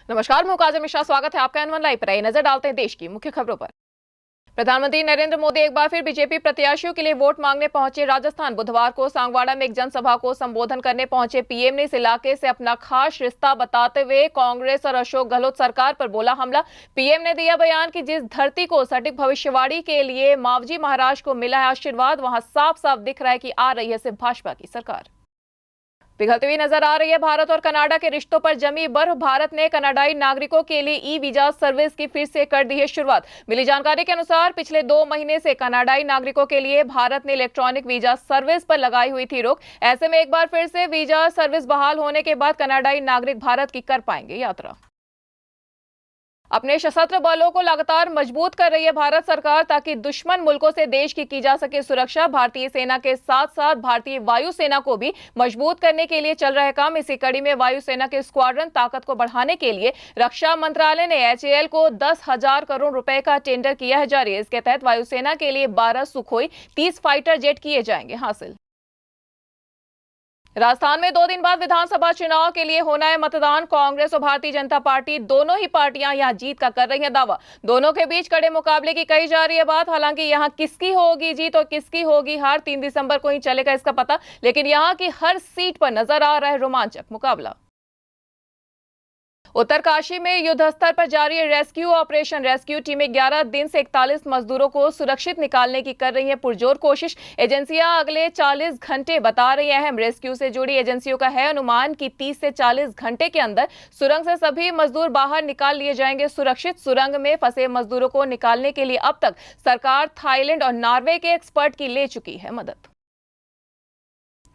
नमस्कार, मैं काजल मिश्रा। स्वागत है आपका N1 लाइव पर। आइए नजर डालते हैं देश की मुख्य खबरों पर। प्रधानमंत्री नरेंद्र मोदी एक बार फिर बीजेपी प्रत्याशियों के लिए वोट मांगने पहुंचे राजस्थान। बुधवार को सांगवाड़ा में एक जनसभा को संबोधन करने पहुंचे पीएम ने इस इलाके से अपना खास रिश्ता बताते हुए कांग्रेस और अशोक गहलोत सरकार पर बोला हमला। पीएम ने दिया बयान कि जिस धरती को सटीक भविष्यवाणी के लिए मावजी महाराज को मिला है आशीर्वाद, वहां साफ साफ दिख रहा है कि आ रही है सिर्फ भाजपा की सरकार। पिघलती हुई नजर आ रही है भारत और कनाडा के रिश्तों पर जमी बर्फ। भारत ने कनाडाई नागरिकों के लिए ई वीजा सर्विस की फिर से कर दी है शुरुआत। मिली जानकारी के अनुसार पिछले 2 महीने से कनाडाई नागरिकों के लिए भारत ने इलेक्ट्रॉनिक वीजा सर्विस पर लगाई हुई थी रोक। ऐसे में एक बार फिर से वीजा सर्विस बहाल होने के बाद कनाडाई नागरिक भारत की कर पाएंगे यात्रा। अपने सशस्त्र बलों को लगातार मजबूत कर रही है भारत सरकार ताकि दुश्मन मुल्कों से देश की जा सके सुरक्षा। भारतीय सेना के साथ साथ भारतीय वायुसेना को भी मजबूत करने के लिए चल रहे काम। इसी कड़ी में वायुसेना के स्क्वाड्रन ताकत को बढ़ाने के लिए रक्षा मंत्रालय ने HAL को 10,000 करोड़ रुपए का टेंडर किया है जारी। इसके तहत वायुसेना के लिए 12 सुखोई 30 फाइटर जेट किए जाएंगे हासिल। राजस्थान में 2 दिन बाद विधानसभा चुनाव के लिए होना है मतदान। कांग्रेस और भारतीय जनता पार्टी दोनों ही पार्टियां यहां जीत का कर रही हैं दावा। दोनों के बीच कड़े मुकाबले की कही जा रही है बात। हालांकि यहां किसकी होगी जीत और किसकी होगी हार 3 दिसंबर को ही चलेगा इसका पता। लेकिन यहां की हर सीट पर नजर आ रहा है रोमांचक मुकाबला। उत्तरकाशी में युद्ध स्तर पर जारी है रेस्क्यू ऑपरेशन। रेस्क्यू टीमें 11 दिन से 41 मजदूरों को सुरक्षित निकालने की कर रही हैं पुरजोर कोशिश। एजेंसियां अगले 40 घंटे बता रही हैं। अहम रेस्क्यू से जुड़ी एजेंसियों का है अनुमान कि 30 से 40 घंटे के अंदर सुरंग से सभी मजदूर बाहर निकाल लिए जाएंगे सुरक्षित। सुरंग में फंसे मजदूरों को निकालने के लिए अब तक सरकार थाईलैंड और नॉर्वे के एक्सपर्ट की ले चुकी है मदद।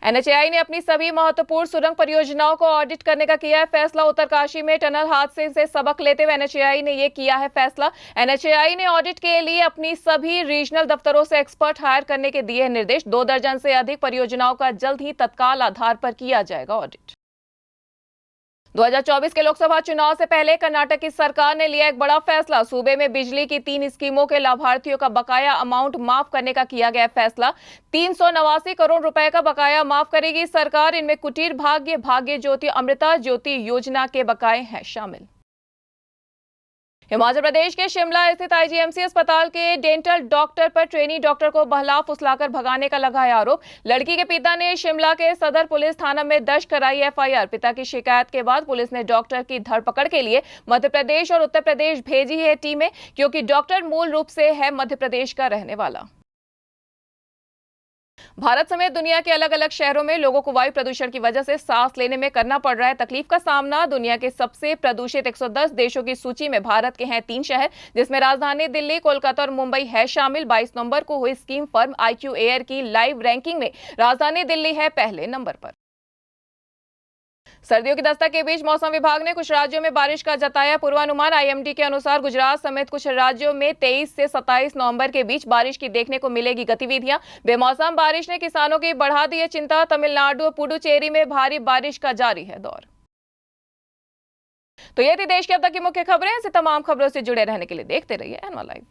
NHAI ने अपनी सभी महत्वपूर्ण सुरंग परियोजनाओं को ऑडिट करने का किया है फैसला। उत्तरकाशी में टनल हादसे से सबक लेते हुए NHAI ने यह किया है फैसला। NHAI ने ऑडिट के लिए अपनी सभी रीजनल दफ्तरों से एक्सपर्ट हायर करने के दिए निर्देश। 2 दर्जन से अधिक परियोजनाओं का जल्द ही तत्काल आधार पर किया जाएगा ऑडिट। 2024 के लोकसभा चुनाव से पहले कर्नाटक की सरकार ने लिया एक बड़ा फैसला। सूबे में बिजली की 3 स्कीमों के लाभार्थियों का बकाया अमाउंट माफ करने का किया गया फैसला। 389 करोड़ रुपए का बकाया माफ करेगी सरकार। इनमें कुटीर भाग्य, भाग्य ज्योति, अमृता ज्योति योजना के बकाये हैं शामिल। हिमाचल प्रदेश के शिमला स्थित IGMC अस्पताल के डेंटल डॉक्टर पर ट्रेनी डॉक्टर को बहला फुसलाकर भगाने का लगाया आरोप। लड़की के पिता ने शिमला के सदर पुलिस थाना में दर्ज कराई FIR। पिता की शिकायत के बाद पुलिस ने डॉक्टर की धरपकड़ के लिए मध्य प्रदेश और उत्तर प्रदेश भेजी है टीमें, क्योंकि डॉक्टर मूल रूप से है मध्य प्रदेश का रहने वाला। भारत समेत दुनिया के अलग अलग शहरों में लोगों को वायु प्रदूषण की वजह से सांस लेने में करना पड़ रहा है तकलीफ का सामना। दुनिया के सबसे प्रदूषित 110 देशों की सूची में भारत के हैं 3 शहर, जिसमें राजधानी दिल्ली, कोलकाता और मुंबई है शामिल। 22 नवंबर को हुई स्कीम फर्म IQ एयर की लाइव रैंकिंग में राजधानी दिल्ली है पहले नंबर पर। सर्दियों की दस्तक के बीच मौसम विभाग ने कुछ राज्यों में बारिश का जताया पूर्वानुमान। IMD के अनुसार गुजरात समेत कुछ राज्यों में 23 से 27 नवंबर के बीच बारिश की देखने को मिलेगी गतिविधियां। बेमौसम बारिश ने किसानों की बढ़ा दी है चिंता। तमिलनाडु और पुडुचेरी में भारी बारिश का जारी है दौर। तो ये थी देश की अब तक की मुख्य खबरें। ऐसे तमाम खबरों से जुड़े रहने के लिए देखते रहिए N1 लाइव।